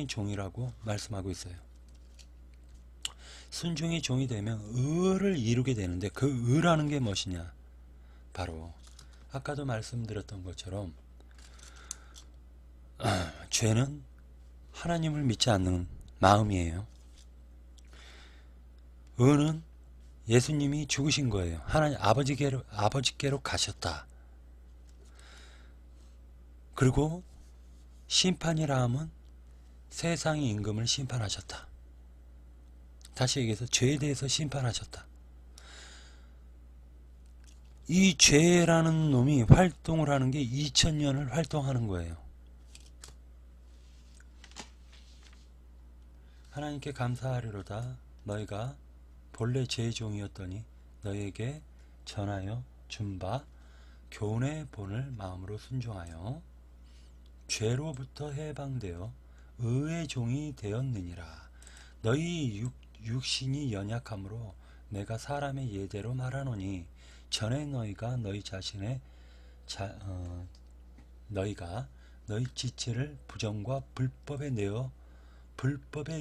종이라고 말씀하고 있어요. 순종의 종이 되면 의를 이루게 되는데 그 의라는 게 무엇이냐? 바로 아까도 말씀드렸던 것처럼 죄는 하나님을 믿지 않는 마음이에요. 의는 예수님이 죽으신 거예요. 하나님 아버지께로 가셨다. 그리고 심판이라 함은 세상의 임금을 심판하셨다. 다시 얘기해서 죄에 대해서 심판하셨다. 이 죄라는 놈이 활동을 하는 게 2000년을 활동하는 거예요. 하나님께 감사하리로다. 너희가 본래 죄의 종이었더니 너희에게 전하여 준 바 교훈의 본을 마음으로 순종하여 죄로부터 해방되어 의의 종이 되었느니라. 너희 육신이 연약함으로 내가 사람의 예대로 말하노니 전에 너희가 너희 지체를 부정과 불법에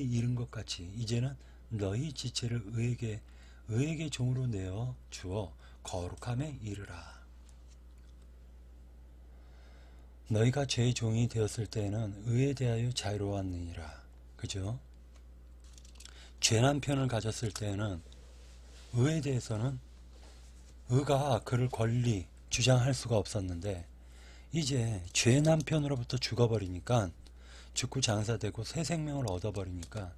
이른 것 같이 이제는 너희 지체를 의에게 의에게 종으로 내어 주어 거룩함에 이르라. 너희가 죄의 종이 되었을 때에는 의에 대하여 자유로웠느니라. 그죠? 죄난 편을 가졌을 때에는 의에 대해서는 의가 그를 권리 주장할 수가 없었는데, 이제 죄난 편으로부터 죽어버리니까, 죽고 장사되고 새 생명을 얻어버리니까,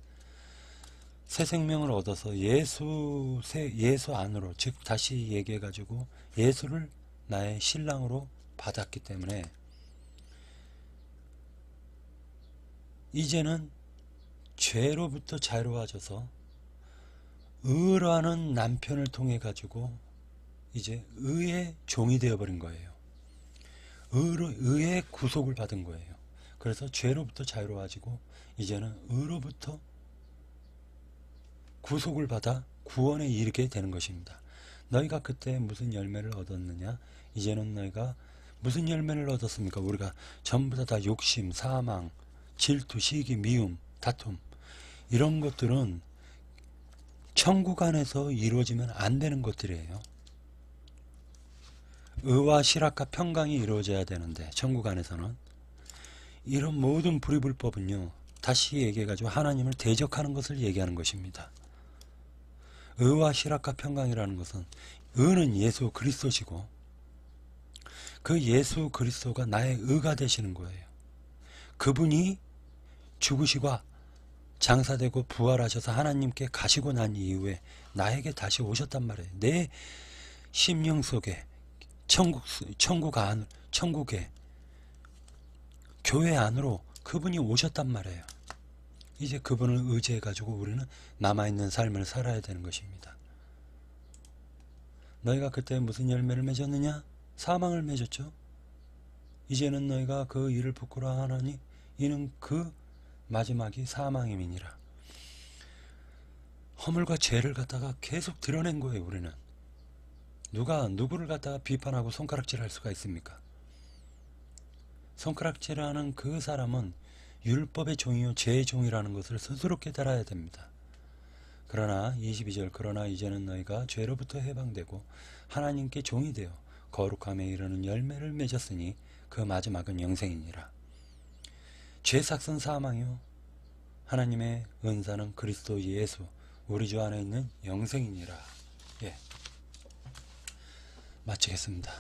새 생명을 얻어서 예수 안으로, 즉 다시 얘기해가지고 예수를 나의 신랑으로 받았기 때문에 이제는 죄로부터 자유로워져서 의라는 남편을 통해 가지고 이제 의의 종이 되어버린 거예요. 의의 구속을 받은 거예요. 그래서 죄로부터 자유로워지고 이제는 의로부터 구속을 받아 구원에 이르게 되는 것입니다. 너희가 그때 무슨 열매를 얻었느냐? 이제는 너희가 무슨 열매를 얻었습니까? 우리가 전부 다 욕심, 사망, 질투, 시기, 미움, 다툼, 이런 것들은 천국 안에서 이루어지면 안 되는 것들이에요. 의와 실학과 평강이 이루어져야 되는데 천국 안에서는 이런 모든 불의불법은요, 다시 얘기해가지고 하나님을 대적하는 것을 얘기하는 것입니다. 의와 실학과 평강이라는 것은, 의는 예수 그리스도시고 그 예수 그리스도가 나의 의가 되시는 거예요. 그분이 죽으시고 장사되고 부활하셔서 하나님께 가시고 난 이후에 나에게 다시 오셨단 말이에요. 내 심령 속에 천국에 교회 안으로 그분이 오셨단 말이에요. 이제 그분을 의지해 가지고 우리는 남아있는 삶을 살아야 되는 것입니다. 너희가 그때 무슨 열매를 맺었느냐? 사망을 맺었죠. 이제는 너희가 그 일을 부끄러워하나니 이는 그 마지막이 사망임이니라. 허물과 죄를 갖다가 계속 드러낸 거예요. 우리는 누가 누구를 갖다가 비판하고 손가락질 할 수가 있습니까? 손가락질하는 그 사람은 율법의 종이요 죄의 종이라는 것을 스스로 깨달아야 됩니다. 그러나 22절, 그러나 이제는 너희가 죄로부터 해방되고 하나님께 종이 되어 거룩함에 이르는 열매를 맺었으니 그 마지막은 영생이니라. 죄 삭은 사망이요 하나님의 은사는 그리스도 예수 우리 주 안에 있는 영생이니라. 예, 마치겠습니다.